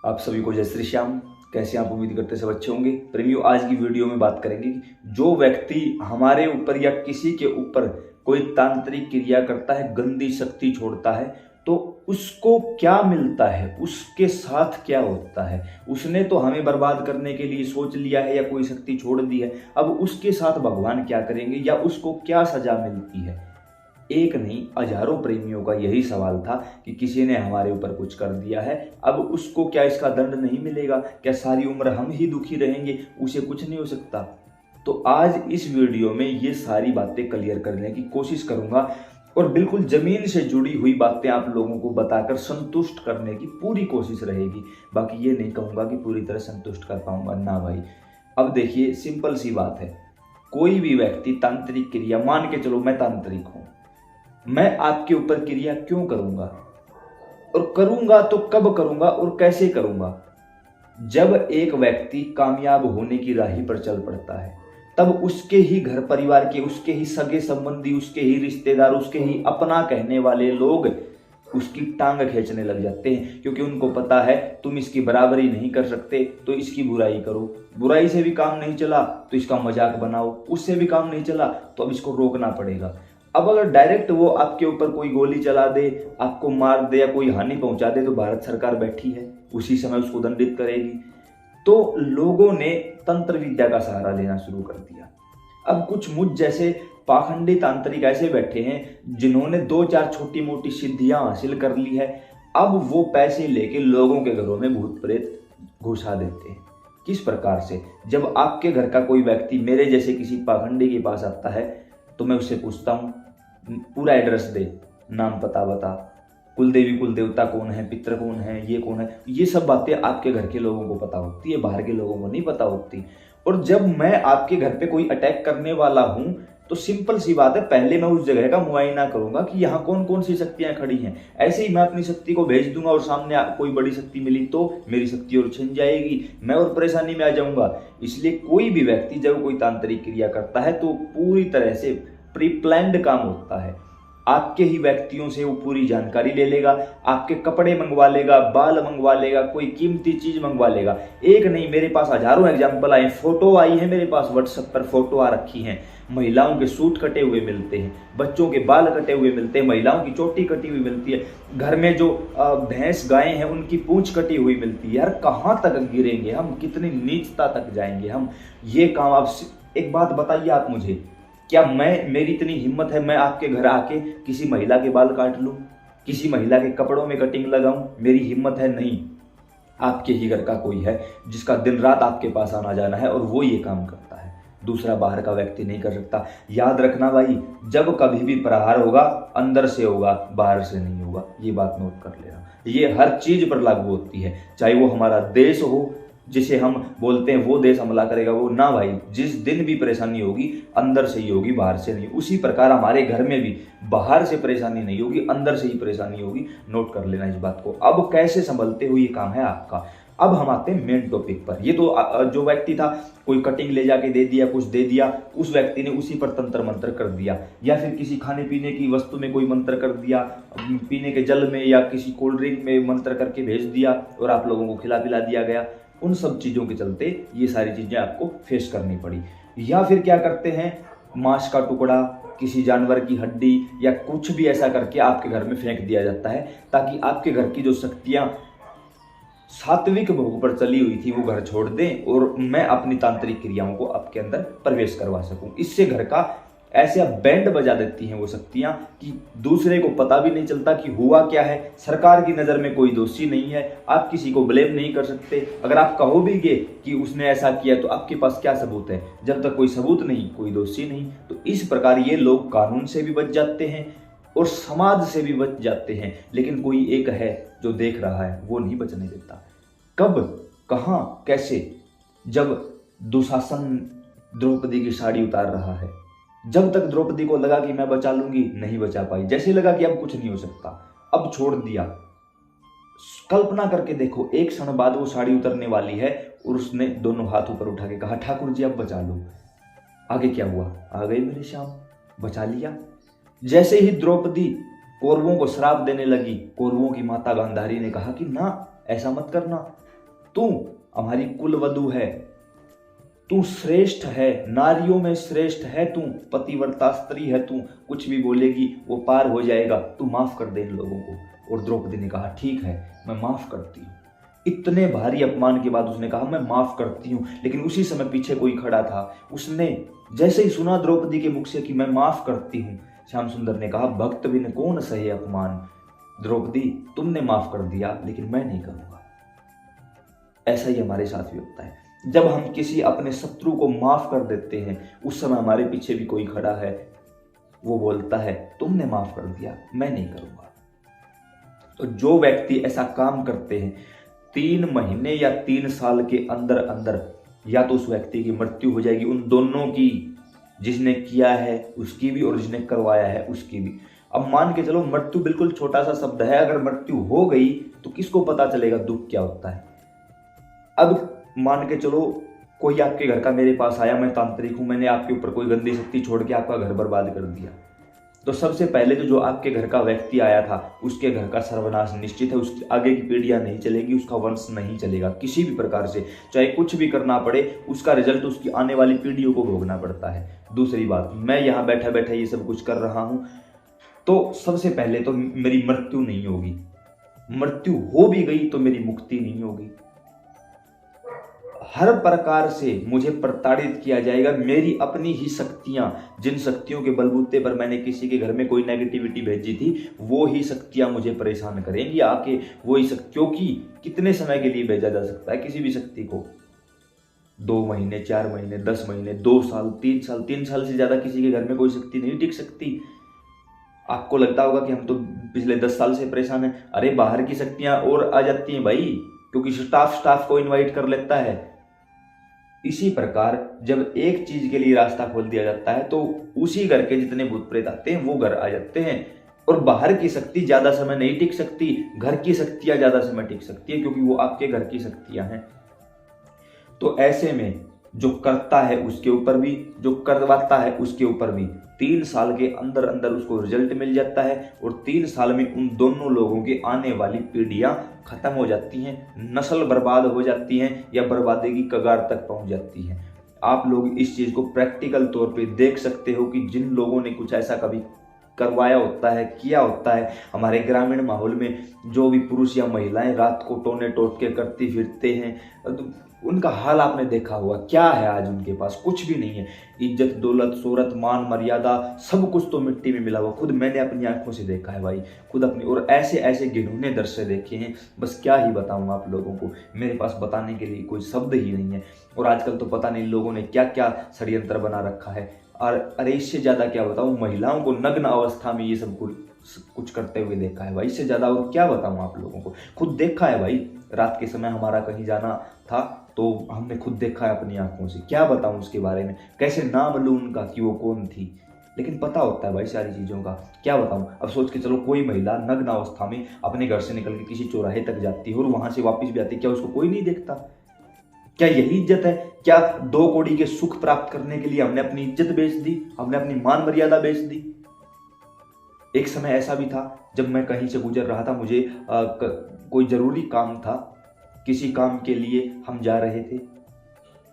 आप सभी को जय श्री श्याम। कैसे आप उम्मीद करते सब अच्छे होंगे। प्रेमियों, आज की वीडियो में बात करेंगे कि जो व्यक्ति हमारे ऊपर या किसी के ऊपर कोई तांत्रिक क्रिया करता है, गंदी शक्ति छोड़ता है, तो उसको क्या मिलता है, उसके साथ क्या होता है। उसने तो हमें बर्बाद करने के लिए सोच लिया है या कोई शक्ति छोड़ दी है, अब उसके साथ भगवान क्या करेंगे या उसको क्या सजा मिलती है। एक नहीं, हजारों प्रेमियों का यही सवाल था कि किसी ने हमारे ऊपर कुछ कर दिया है, अब उसको क्या इसका दंड नहीं मिलेगा, क्या सारी उम्र हम ही दुखी रहेंगे, उसे कुछ नहीं हो सकता। तो आज इस वीडियो में ये सारी बातें क्लियर करने की कोशिश करूंगा और बिल्कुल जमीन से जुड़ी हुई बातें आप लोगों को बताकर संतुष्ट करने की पूरी कोशिश रहेगी। बाकी ये नहीं कहूंगा कि पूरी तरह संतुष्ट कर पाऊंगा, ना भाई। अब देखिए, सिंपल सी बात है, कोई भी व्यक्ति तांत्रिक क्रिया, मान के चलो मैं तांत्रिक हूं, मैं आपके ऊपर क्रिया क्यों करूंगा और करूंगा तो कब करूंगा और कैसे करूंगा। जब एक व्यक्ति कामयाब होने की राह पर चल पड़ता है, तब उसके ही घर परिवार के, उसके ही सगे संबंधी, उसके ही रिश्तेदार, उसके ही अपना कहने वाले लोग उसकी टांग खींचने लग जाते हैं, क्योंकि उनको पता है तुम इसकी बराबरी नहीं कर सकते तो इसकी बुराई करो। बुराई से भी काम नहीं चला तो इसका मजाक बनाओ, उससे भी काम नहीं चला तो अब इसको रोकना पड़ेगा। अब अगर डायरेक्ट वो आपके ऊपर कोई गोली चला दे, आपको मार दे या कोई हानि पहुंचा दे, तो भारत सरकार बैठी है, उसी समय उसको दंडित करेगी। तो लोगों ने तंत्र विद्या का सहारा लेना शुरू कर दिया। अब कुछ मुझ जैसे पाखंडी तांत्रिक ऐसे बैठे हैं जिन्होंने 2-4 छोटी मोटी सिद्धियां हासिल कर ली है। अब वो पैसे लेके लोगों के घरों में भूत प्रेत घुसा देते हैं। किस प्रकार से? जब आपके घर का कोई व्यक्ति मेरे जैसे किसी पाखंडी के पास आता है तो मैं उससे पूछता हूँ, पूरा एड्रेस दे, नाम पता बता, कुल देवी कुल देवता कौन है, पितर कौन है, ये कौन है। ये सब बातें आपके घर के लोगों को पता होती है, बाहर के लोगों को नहीं पता होती। और जब मैं आपके घर पे कोई अटैक करने वाला हूं तो सिंपल सी बात है, पहले मैं उस जगह का मुआयना करूंगा कि यहाँ कौन कौन सी शक्तियां खड़ी हैं। ऐसे ही मैं अपनी शक्ति को भेज दूंगा और सामने कोई बड़ी शक्ति मिली तो मेरी शक्ति और छिन जाएगी, मैं और परेशानी में आ जाऊंगा। इसलिए कोई भी व्यक्ति जब कोई तांत्रिक क्रिया करता है तो पूरी तरह से प्री प्लान्ड काम होता है। आपके ही व्यक्तियों से वो पूरी जानकारी ले लेगा, आपके कपड़े मंगवा लेगा, बाल मंगवा लेगा, कोई कीमती चीज मंगवा लेगा। एक नहीं, मेरे पास हजारों एग्जाम्पल आए, फोटो आई है मेरे पास, व्हाट्सएप पर फोटो आ रखी हैं। महिलाओं के सूट कटे हुए मिलते हैं, बच्चों के बाल कटे हुए मिलते हैं, महिलाओं की चोटी कटी हुई मिलती है, घर में जो भैंस गायें हैं उनकी पूंछ कटी हुई मिलती है। यार कहाँ तक गिरेंगे हम, कितनी नीचता तक जाएंगे हम। ये काम आप, एक बात बताइए आप मुझे, क्या मेरी इतनी हिम्मत है मैं आपके घर आके किसी महिला के बाल काट लूं, किसी महिला के कपड़ों में कटिंग लगाऊं? मेरी हिम्मत है नहीं। आपके ही घर का कोई है जिसका दिन रात आपके पास आना जाना है और वो ये काम करता है, दूसरा बाहर का व्यक्ति नहीं कर सकता। याद रखना भाई, जब कभी भी प्रहार होगा अंदर से होगा, बाहर से नहीं होगा। ये बात नोट कर लेना, ये हर चीज पर लागू होती है, चाहे वो हमारा देश हो जिसे हम बोलते हैं वो देश हमला करेगा वो, ना भाई। जिस दिन भी परेशानी होगी अंदर से ही होगी, बाहर से नहीं। उसी प्रकार हमारे घर में भी बाहर से परेशानी नहीं होगी, अंदर से ही परेशानी होगी। नोट कर लेना इस बात को। अब कैसे संभलते हो, ये काम है आपका। अब हम आते हैं मेन टॉपिक पर। ये तो जो व्यक्ति था, कोई कटिंग ले जाके दे दिया, कुछ दे दिया, उस व्यक्ति ने उसी पर तंत्र मंत्र कर दिया, या फिर किसी खाने पीने की वस्तु में कोई मंत्र कर दिया, पीने के जल में या किसी कोल्ड ड्रिंक में मंत्र करके भेज दिया और आप लोगों को खिला पिला दिया गया। उन सब चीजों के चलते ये सारी चीजें आपको फेस करनी पड़ी। या फिर क्या करते हैं, मांस का टुकड़ा, किसी जानवर की हड्डी या कुछ भी ऐसा करके आपके घर में फेंक दिया जाता है, ताकि आपके घर की जो शक्तियां सात्विक भोग पर चली हुई थी वो घर छोड़ दें और मैं अपनी तांत्रिक क्रियाओं को आपके अंदर प्रवेश करवा सकूं। इससे घर का ऐसे बैंड बजा देती हैं वो शक्तियां कि दूसरे को पता भी नहीं चलता कि हुआ क्या है। सरकार की नज़र में कोई दोषी नहीं है, आप किसी को ब्लेम नहीं कर सकते। अगर आप कहोगे कि उसने ऐसा किया तो आपके पास क्या सबूत है? जब तक कोई सबूत नहीं, कोई दोषी नहीं। तो इस प्रकार ये लोग कानून से भी बच जाते हैं और समाज से भी बच जाते हैं, लेकिन कोई एक है जो देख रहा है, वो नहीं बचने देता। कब, कहाँ, कैसे? जब दुशासन द्रौपदी की साड़ी उतार रहा है, जब तक द्रौपदी को लगा कि मैं बचा लूंगी, नहीं बचा पाई। जैसे लगा कि अब कुछ नहीं हो सकता, अब छोड़ दिया। कल्पना करके देखो, एक क्षण बाद वो साड़ी उतरने वाली है और उसने दोनों हाथ ऊपर उठा के कहा, ठाकुर जी अब बचा लो। आगे क्या हुआ? आ गई मेरी शाम, बचा लिया। जैसे ही द्रौपदी कौरवों को श्राप देने लगी, कौरवों की माता गांधारी ने कहा कि ना, ऐसा मत करना, तू हमारी कुलवधू है, तू श्रेष्ठ है, नारियों में श्रेष्ठ है, तू पतिव्रता स्त्री है, तू कुछ भी बोलेगी वो पार हो जाएगा, तू माफ कर दे इन लोगों को। और द्रौपदी ने कहा ठीक है मैं माफ करती हूँ। इतने भारी अपमान के बाद उसने कहा मैं माफ करती हूँ। लेकिन उसी समय पीछे कोई खड़ा था, उसने जैसे ही सुना द्रौपदी के मुख से कि मैं माफ करती हूँ, श्याम सुंदर ने कहा भक्त बिन कौन सहे अपमान, द्रौपदी तुमने माफ कर दिया लेकिन मैं नहीं करूंगा। ऐसा ही हमारे साथ भी होता है, जब हम किसी अपने शत्रु को माफ कर देते हैं उस समय हमारे पीछे भी कोई खड़ा है, वो बोलता है तुमने माफ कर दिया मैं नहीं करूंगा। तो जो व्यक्ति ऐसा काम करते हैं 3 महीने या 3 साल के अंदर अंदर या तो उस व्यक्ति की मृत्यु हो जाएगी, उन दोनों की, जिसने किया है उसकी भी और जिसने करवाया है उसकी भी। अब मान के चलो मृत्यु बिल्कुल छोटा सा शब्द है, अगर मृत्यु हो गई तो किसको पता चलेगा दुख क्या होता है। अब मान के चलो कोई आपके घर का मेरे पास आया, मैं तांत्रिक हूं, मैंने आपके ऊपर कोई गंदी शक्ति छोड़ के आपका घर बर्बाद कर दिया, तो सबसे पहले तो जो आपके घर का व्यक्ति आया था उसके घर का सर्वनाश निश्चित है, उसकी आगे की पीढ़ियां नहीं चलेगी, उसका वंश नहीं चलेगा किसी भी प्रकार से, चाहे कुछ भी करना पड़े उसका रिजल्ट उसकी आने वाली पीढ़ियों को भोगना पड़ता है। दूसरी बात, मैं यहाँ बैठा बैठा ये सब कुछ कर रहा हूँ तो सबसे पहले तो मेरी मृत्यु नहीं होगी, मृत्यु हो भी गई तो मेरी मुक्ति नहीं होगी, हर प्रकार से मुझे प्रताड़ित किया जाएगा। मेरी अपनी ही शक्तियां, जिन शक्तियों के बलबूते पर मैंने किसी के घर में कोई नेगेटिविटी भेजी थी, वो ही शक्तियां मुझे परेशान करेंगी आके, वो ही शक्तियों की कितने समय के लिए भेजा जा सकता है किसी भी शक्ति को, 2 महीने 4 महीने 10 महीने 2 साल 3 साल, 3 साल से ज्यादा किसी के घर में कोई शक्ति नहीं टिक सकती। आपको लगता होगा कि हम तो पिछले 10 साल से परेशान हैं, अरे बाहर की शक्तियां और आ जाती हैं भाई, क्योंकि स्टाफ को इन्वाइट कर लेता है। इसी प्रकार जब एक चीज के लिए रास्ता खोल दिया जाता है तो उसी घर के जितने भूत प्रेत आते हैं वो घर आ जाते हैं, और बाहर की शक्ति ज्यादा समय नहीं टिक सकती, घर की शक्तियां ज्यादा समय टिक सकती है क्योंकि वो आपके घर की शक्तियां हैं। तो ऐसे में जो करता है उसके ऊपर भी, जो करवाता है उसके ऊपर भी 3 साल के अंदर अंदर उसको रिजल्ट मिल जाता है, और 3 साल में उन दोनों लोगों की आने वाली पीढ़ियां खत्म हो जाती हैं, नस्ल बर्बाद हो जाती हैं या बर्बादी की कगार तक पहुंच जाती हैं। आप लोग इस चीज को प्रैक्टिकल तौर पे देख सकते हो कि जिन लोगों ने कुछ ऐसा कभी करवाया होता है, किया होता है, हमारे ग्रामीण माहौल में जो भी पुरुष या महिलाएं रात को टोने टोटके करती फिरते हैं, उनका हाल आपने देखा होगा। क्या है आज उनके पास? कुछ भी नहीं है। इज्जत, दौलत, शोहरत, मान, मर्यादा सब कुछ तो मिट्टी में मिला हुआ। खुद मैंने अपनी आंखों से देखा है भाई, खुद अपनी, और ऐसे ऐसे घिनौने दृश्य देखे हैं, बस क्या ही बताऊं आप लोगों को, मेरे पास बताने के लिए कोई शब्द ही नहीं है। और आजकल तो पता नहीं लोगों ने क्या क्या षड्यंत्र बना रखा है। और अरे इससे ज्यादा क्या बताऊं, महिलाओं को नग्न अवस्था में ये सब कुछ करते हुए देखा है भाई। इससे ज्यादा और क्या बताऊं आप लोगों को, खुद देखा है भाई। रात के समय हमारा कहीं जाना था तो हमने खुद देखा है अपनी आंखों से। क्या बताऊं उसके बारे में, कैसे नाम लूं उनका कि वो कौन थी, लेकिन पता होता है भाई सारी चीजों का। क्या बताऊं, अब सोच के चलो कोई महिला नग्न अवस्था में अपने घर से निकल के किसी चौराहे तक जाती है और वहां से वापस भी आती है, क्या उसको कोई नहीं देखता? क्या यही इज्जत है? क्या 2 कौड़ी के सुख प्राप्त करने के लिए हमने अपनी इज्जत बेच दी, हमने अपनी मान मर्यादा बेच दी? एक समय ऐसा भी था जब मैं कहीं से गुजर रहा था, मुझे कोई जरूरी काम था, किसी काम के लिए हम जा रहे थे,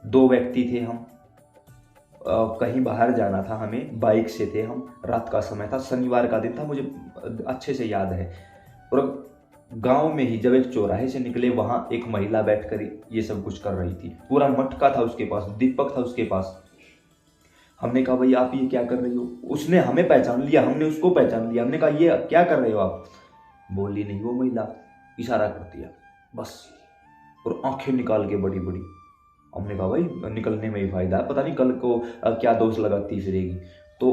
2 व्यक्ति थे हम, कहीं बाहर जाना था हमें, बाइक से थे हम, रात का समय था, शनिवार का दिन था, मुझे अच्छे से याद है। और गांव में ही जब एक चौराहे से निकले, वहां एक महिला बैठकर ये सब कुछ कर रही थी, पूरा मटका था उसके पास, दीपक था उसके पास। हमने कहा भाई आप ये क्या कर रही हो? उसने हमें पहचान लिया, हमने उसको पहचान लिया। हमने कहा ये क्या कर रहे हो आप? बोली नहीं वो महिला, इशारा कर दिया बस, और आंखें निकाल के बड़ी बड़ी। हमने कहा भाई निकलने में ही फायदा है, पता नहीं कल को क्या दोष लगाती फिरेगी, तो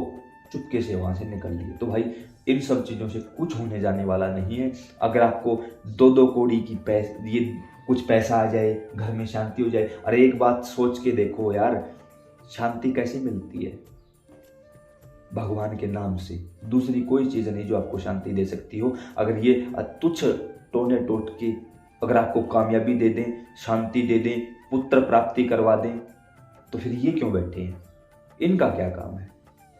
चुपके से वहां से निकल लिए। तो भाई इन सब चीजों से कुछ होने जाने वाला नहीं है। अगर आपको 2-2 कौड़ी की ये कुछ पैसा आ जाए, घर में शांति हो जाए, अरे एक बात सोच के देखो यार, शांति कैसे मिलती है? भगवान के नाम से, दूसरी कोई चीज नहीं जो आपको शांति दे सकती हो। अगर ये तुच्छ टोने टोटके अगर आपको कामयाबी दे दें, शांति दे दें, पुत्र प्राप्ति करवा दें, तो फिर ये क्यों बैठे हैं? इनका क्या काम है?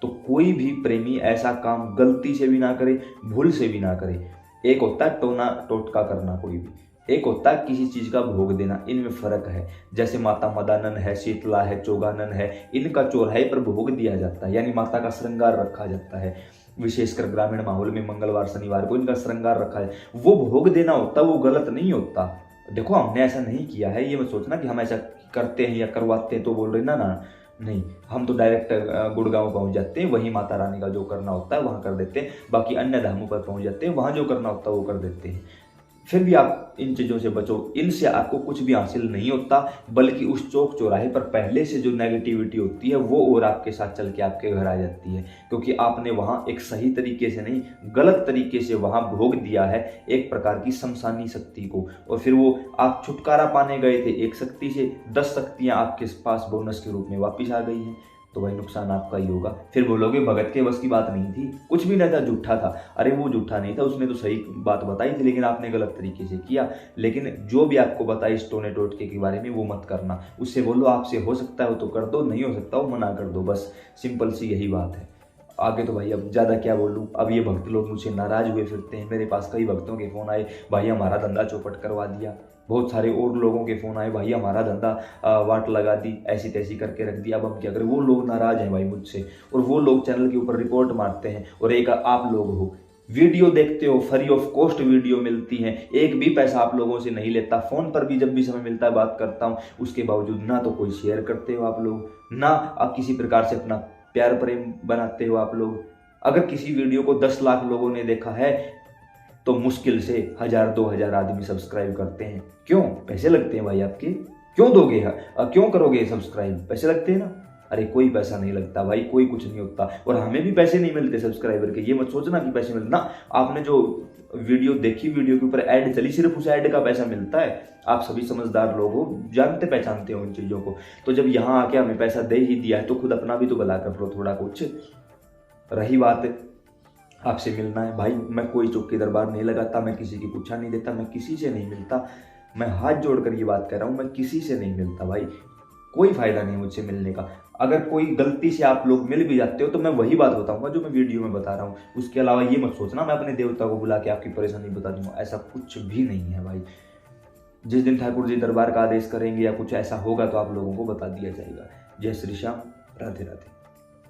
तो कोई भी प्रेमी ऐसा काम गलती से भी ना करे, भूल से भी ना करे। एक होता है टोना टोटका करना कोई भी, एक होता है किसी चीज का भोग देना, इनमें फर्क है। जैसे माता मदानन है, शीतला है, चौगानन है, इनका चौराहे पर भोग दिया जाता है, यानी माता का श्रृंगार रखा जाता है। विशेषकर ग्रामीण माहौल में मंगलवार शनिवार को इनका श्रृंगार रखा है, वो भोग देना होता, वो गलत नहीं होता। देखो हमने ऐसा नहीं किया है, ये मत सोचना कि हम ऐसा करते हैं या करवाते हैं तो बोल रहे ना ना, नहीं, हम तो डायरेक्ट गुड़गांव पहुंच जाते हैं, वहीं माता रानी का जो करना होता है वहां कर देते हैं, बाकी अन्य धामों पर पहुंच जाते हैं, वहां जो करना होता है वो कर देते हैं। फिर भी आप इन चीज़ों से बचो, इनसे आपको कुछ भी हासिल नहीं होता, बल्कि उस चौक चौराहे पर पहले से जो नेगेटिविटी होती है वो और आपके साथ चल के आपके घर आ जाती है, क्योंकि आपने वहाँ एक सही तरीके से नहीं, गलत तरीके से वहाँ भोग दिया है एक प्रकार की शमशानी शक्ति को। और फिर वो आप छुटकारा पाने गए थे एक शक्ति से, 10 शक्तियाँ आपके पास बोनस के रूप में वापिस आ गई हैं, तो भाई नुकसान आपका ही होगा। फिर बोलोगे भगत के बस की बात नहीं थी, कुछ भी नहीं था, झूठा था। अरे वो झूठा नहीं था, उसने तो सही बात बताई थी, लेकिन आपने गलत तरीके से किया। लेकिन जो भी आपको बताया इस टोने टोटके के बारे में वो मत करना, उससे बोलो आपसे हो सकता है वो तो कर दो, नहीं हो सकता वो मना कर दो, बस सिंपल सी यही बात है। आगे तो भाई अब ज़्यादा क्या बोलूँ, अब ये भक्त लोग मुझसे नाराज़ हुए फिरते हैं। मेरे पास कई भक्तों के फ़ोन आए, भाई हमारा धंधा चौपट करवा दिया। बहुत सारे और लोगों के फ़ोन आए, भाई हमारा धंधा वाट लगा दी, ऐसी तैसी करके रख दिया, अब हम क्या करें। वो लोग नाराज़ हैं भाई मुझसे, और वो लोग चैनल के ऊपर रिपोर्ट मारते हैं। और एक आप लोग हो, वीडियो देखते हो, फ्री ऑफ कॉस्ट वीडियो मिलती है, एक भी पैसा आप लोगों से नहीं लेता। फ़ोन पर भी जब भी समय मिलता है बात करता हूँ, उसके बावजूद ना तो कोई शेयर करते हो आप लोग, ना आप किसी प्रकार से अपना प्यार प्रेम बनाते हो आप लोग। अगर किसी वीडियो को 10 लाख लोगों ने देखा है तो मुश्किल से 1000-2000 आदमी सब्सक्राइब करते हैं। क्यों? पैसे लगते हैं भाई आपके, क्यों दोगे, क्यों करोगे सब्सक्राइब? पैसे लगते हैं ना। अरे कोई पैसा नहीं लगता भाई, कोई कुछ नहीं होता, और हमें भी पैसे नहीं मिलते सब्सक्राइबर के, ये मत सोचना कि पैसे मिलते ना। आपने जो वीडियो देखी, वीडियो के ऊपर ऐड चली, सिर्फ उस ऐड का पैसा मिलता है। आप सभी समझदार लोग हो, जानते पहचानते हो इन चीज़ों को। तो जब यहाँ आके हमें पैसा दे ही दिया है तो खुद अपना भी तो भला कर लो थोड़ा कुछ। रही बात आपसे मिलना है, भाई मैं कोई चौकी दरबार नहीं लगाता, मैं किसी की पूछा नहीं देता, मैं किसी से नहीं मिलता। मैं हाथ जोड़कर ये बात कह रहा हूँ, मैं किसी से नहीं मिलता भाई, कोई फायदा नहीं मुझसे मिलने का। अगर कोई गलती से आप लोग मिल भी जाते हो तो मैं वही बात बताऊंगा जो मैं वीडियो में बता रहा हूँ। उसके अलावा ये मत सोचना मैं अपने देवता को बुला के आपकी परेशानी बता दूंगा, ऐसा कुछ भी नहीं है भाई। जिस दिन ठाकुर जी दरबार का आदेश करेंगे या कुछ ऐसा होगा तो आप लोगों को बता दिया जाएगा। जय श्री श्याम, राधे राधे।